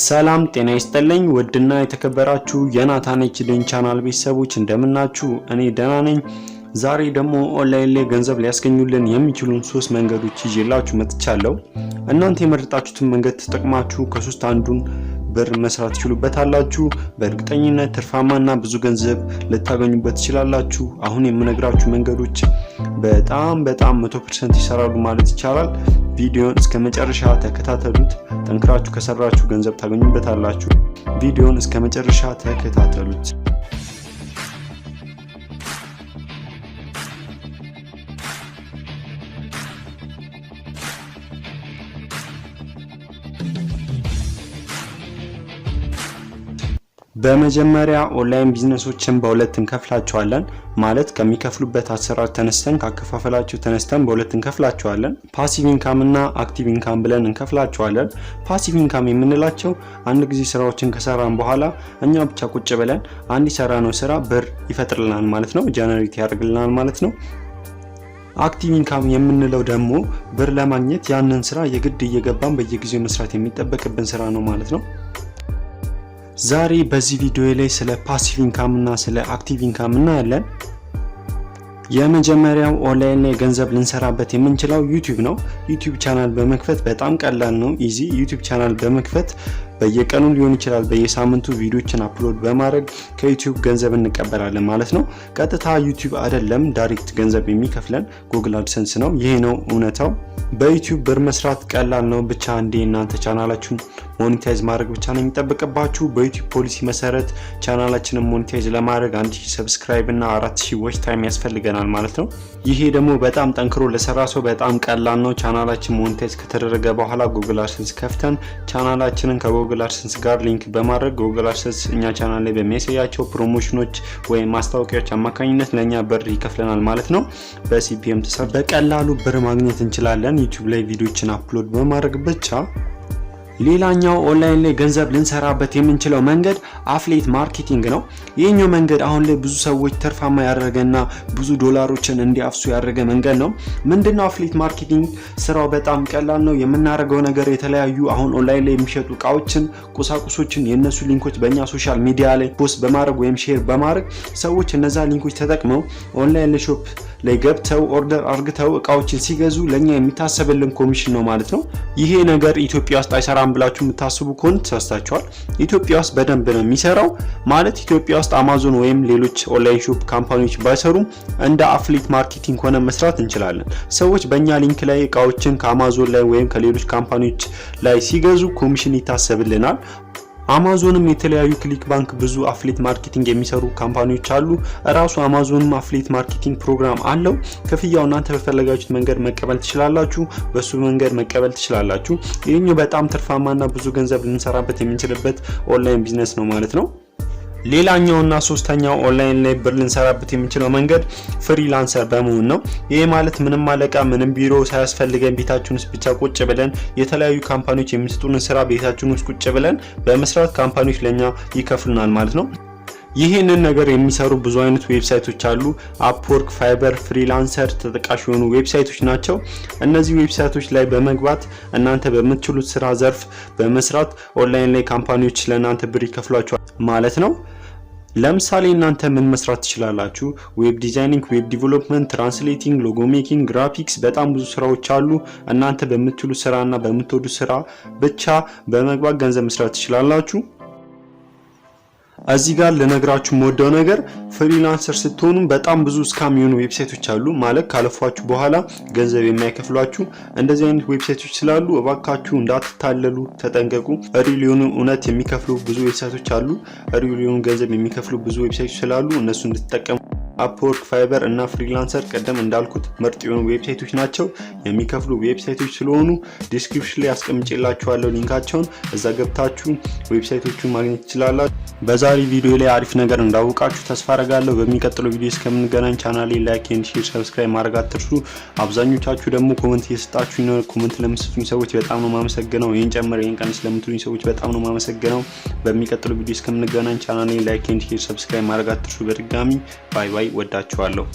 ሰላም ጤና ይስጥልኝ ውድና የተከበራችሁ የናችሁልኝ ቻናል ቤተሰቦች እንደምናችሁ እኔ ደህና ነኝ። ዛሬ ደግሞ ኦንላይን ላይ ገንዘብ ሊያስገኙልን የሚችሉን 3 መንገዶች ይዤላችሁ መጥቻለሁ። እናንተ የመረጣችሁትን መንገድ ተጠቅማችሁ ከሶስት አንዱን ብር መስራት ትችሉበታላችሁ። በእርግጠኝነት ትርፋማና ብዙ ገንዘብ ልታገኙበት ትችላላችሁ። አሁን የምነግራችሁ መንገዶች በጣም 100% ይሰራሉ ማለት ይቻላል። ቪዲዮን እስከ መጨረሻ ተከታተሉት። ጠንክራችሁ ከሰራችሁ ገንዘብ ታገኙበታላችሁ። ቪዲዮን እስከ መጨረሻ ተከታተሉት። በመጀመሪያ ኦንላይን ቢዝነሶችን በሁለት እንከፍላቸዋለን። ማለት ከሚከፍሉበት አሰራር ተነስተን ካከፋፈላቸው ተነስተን በሁለት እንከፍላቸዋለን። ፓሲቭ ኢንካም እና አክቲቭ ኢንካም ብለን እንከፍላቸዋለን። ፓሲቭ ኢንካም የምንላቸው አንድ ጊዜ ስራዎችን ከሰራን በኋላ እኛ ብቻ ቁጭ ብለን አንድ የሰራነው ስራ ብር ይፈጥርልናል ማለት ነው፣ ጀነሬት ያደርግልናል ማለት ነው። አክቲቭ ኢንካም የምንለው ደግሞ ብር ለማግኘት ያንን ስራ የግድ እየገባን በየጊዜው መስራት የሚጠበቅብን ስራ ነው ማለት ነው። ዛሬ በዚህ ቪዲዮ ላይ ስለ ፓሲቭ ኢንካም እና ስለ አክቲቭ ኢንካም እናያለን። የመጀመሪያው ኦንላይን ላይ ገንዘብ ልንሰራበት የምንችለው ዩቲዩብ ነው። ዩቲዩብ ቻናል በመክፈት በጣም ቀላል ነው፣ ኢዚ። ዩቲዩብ ቻናል በመክፈት በየቀኑ ሊሆን ይችላል በየሳምንቱ ቪዲዮችን አፕሎድ በማድረግ ከዩቲዩብ ገንዘብ እንቀበላለን ማለት ነው። ቀጥታ ዩቲዩብ አይደለም ዳይሬክት ገንዘብ የሚከፍለን ጉግል አድሰንስ ነው። ይሄ ነው እውነታው። በዩቲዩብ ብር መስራት ቀላል ነው። ብቻ አንዴ እናንተ ቻናላችሁን ሞኔታይዝ ማድረግ ብቻ ነው የሚጠበቅባችሁ። በዩቲዩብ ፖሊሲ መሰረት ቻናላችንን ሞኔታይዝ ለማድረግ 1000 ሰብስክራይብ እና 4000 ዎች ታይም ያስፈልገናል ማለት ነው። ይሄ ደግሞ በጣም ጠንክሮ ለሰራ ሰው በጣም ቀላል ነው። ቻናላችን ሞኔታይዝ ከተደረገ በኋላ ጉግል አድሰንስ ከፍተን ቻናላችንን ከጉግል አድሰንስ ጋር ሊንክ በማድረግ ጉግል አድሰንስ እኛ ቻናል ላይ በሚያሳያቸው ፕሮሞሽኖች ወይም ማስታወቂያዎች አማካኝነት ለኛ ብር ይከፍለናል ማለት ነው። በሲፒኤም ተሰር በቀላሉ ብር ማግኘት እንችላለን ዩቲዩብ ላይ ቪዲዮችን አፕሎድ በማድረግ ብቻ። ሌላኛው ኦንላይን ላይ ገንዘብ ልንሰራበት የምንችለው መንገድ አፍሌት ማርኬቲንግ ነው። ይሄኛው መንገድ አሁን ላይ ብዙ ሰዎች ትርፋማ ያደረገና ብዙ ዶላሮችን እንዲያፍሱ ያደረገ መንገድ ነው። ምንድነው አፍሌት ማርኬቲንግ? ስራው በጣም ቀላል ነው። የምናደርገው ነገር የተለያዩ አሁን ኦንላይን ላይ የሚሸጡ እቃዎችን፣ ቁሳቁሶችን የነሱ ሊንኮች በእኛ ሶሻል ሚዲያ ላይ ፖስት በማድረግ ወይም ሼር በማድረግ ሰዎች እነዛ ሊንኮች ተጠቅመው ኦንላይን ላይ ሾፕ ላይ ገብተው ኦርደር አርግተው እቃዎችን ሲገዙ ለኛ የሚታሰብልን ኮሚሽን ነው ማለት ነው። ይሄ ነገር ኢትዮጵያ ውስጥ አይሰራም ብላችሁ የምታስቡ ከሆነ ተሳስታችኋል። ኢትዮጵያ ውስጥ በደንብ ነው የሚሰራው። ማለት ኢትዮጵያ ውስጥ አማዞን ወይም ሌሎች ኦንላይን ሾፕ ካምፓኒዎች ባይሰሩም እንደ አፍሊት ማርኬቲንግ ሆነ መስራት እንችላለን። ሰዎች በእኛ ሊንክ ላይ እቃዎችን ከአማዞን ላይ ወይም ከሌሎች ካምፓኒዎች ላይ ሲገዙ ኮሚሽን ይታሰብልናል። አማዞንም የተለያዩ ክሊክ ባንክ ብዙ አፍሊት ማርኬቲንግ የሚሰሩ ካምፓኒዎች አሉ። ራሱ አማዞንም አፍሊት ማርኬቲንግ ፕሮግራም አለው። ክፍያው እናንተ በፈለጋችሁት መንገድ መቀበል ትችላላችሁ፣ በሱ መንገድ መቀበል ትችላላችሁ። ይሄኛው በጣም ትርፋማና ብዙ ገንዘብ ልንሰራበት የምንችልበት ኦንላይን ቢዝነስ ነው ማለት ነው። ሌላኛውና ሶስተኛው ኦንላይን ላይ ብር ልንሰራበት የምንችለው መንገድ ፍሪላንሰር በመሆን ነው። ይሄ ማለት ምንም አለቃ ምንም ቢሮ ሳያስፈልገን ቤታችን ውስጥ ብቻ ቁጭ ብለን የተለያዩ ካምፓኒዎች የሚሰጡንን ስራ ቤታችን ውስጥ ቁጭ ብለን በመስራት ካምፓኒዎች ለኛ ይከፍሉናል ማለት ነው። ይሄንን ነገር የሚሰሩ ብዙ አይነት ዌብሳይቶች አሉ። Upwork፣ Fiverr፣ Freelancer ተጠቃሽ የሆኑ ዌብሳይቶች ናቸው። እነዚህ ዌብሳይቶች ላይ በመግባት እናንተ በምትችሉት ስራ ዘርፍ በመስራት ኦንላይን ላይ ካምፓኒዎች ለእናንተ ብር ይከፍሏቸዋል ማለት ነው። ለምሳሌ እናንተ ምን መስራት ትችላላችሁ? ዌብ ዲዛይኒንግ፣ ዌብ ዲቨሎፕመንት፣ ትራንስሌቲንግ፣ ሎጎ ሜኪንግ፣ ግራፊክስ በጣም ብዙ ስራዎች አሉ። እናንተ በምትችሉት ስራና በምትወዱት ስራ ብቻ በመግባት ገንዘብ መስራት ትችላላችሁ። እዚህ ጋር ለነግራችሁ የምወደው ነገር ፍሪላንሰር ስትሆኑ በጣም ብዙ ስካም የሆኑ ዌብሳይቶች አሉ። ማለት ካለፏችሁ በኋላ ገንዘብ የማይከፍሏችሁ እንደዚህ አይነት ዌብሳይቶች ስላሉ እባካችሁ እንዳትታለሉ ተጠንቀቁ። ሪል የሆኑ እውነት የሚከፍሉ ብዙ ዌብሳይቶች አሉ። ሪል የሆኑ ገንዘብ የሚከፍሉ ብዙ ዌብሳይቶች ስላሉ እነሱ እንድትጠቀሙ። Upwork፣ Fiverr እና Freelancer ቀደም እንዳልኩት ምርጥ የሆኑ ዌብሳይቶች ናቸው። የሚከፍሉ ዌብሳይቶች ስለሆኑ ዲስክሪፕሽን ላይ አስቀምጬላችኋለሁ ሊንካቸውን፣ እዛ ገብታችሁ ዌብሳይቶቹን ማግኘት ትችላላችሁ። በዛሬ ቪዲዮ ላይ አሪፍ ነገር እንዳወቃችሁ ተስፋ አደርጋለሁ። በሚቀጥለው ቪዲዮ እስከምንገናኝ ቻናሌን ላይክ ኤንድ ሼር ሰብስክራይብ ማድረግ አትርሱ። አብዛኞቻችሁ ደግሞ ኮሜንት እየሰጣችሁኝ ነው። ኮሜንት ለምትሰጡኝ ሰዎች በጣም ነው ማመሰግነው። ይሄን ጨምር ይሄን ቀንስ ለምትሉኝ ሰዎች በጣም ነው ማመሰግነው። በሚቀጥለው ቪዲዮ እስከምንገናኝ ቻናሌን ላይክ ኤንድ ሼር ሰብስክራይብ ማድረግ አትርሱ። በድጋሚ ባይ ባይ። ወዳችኋለሁ።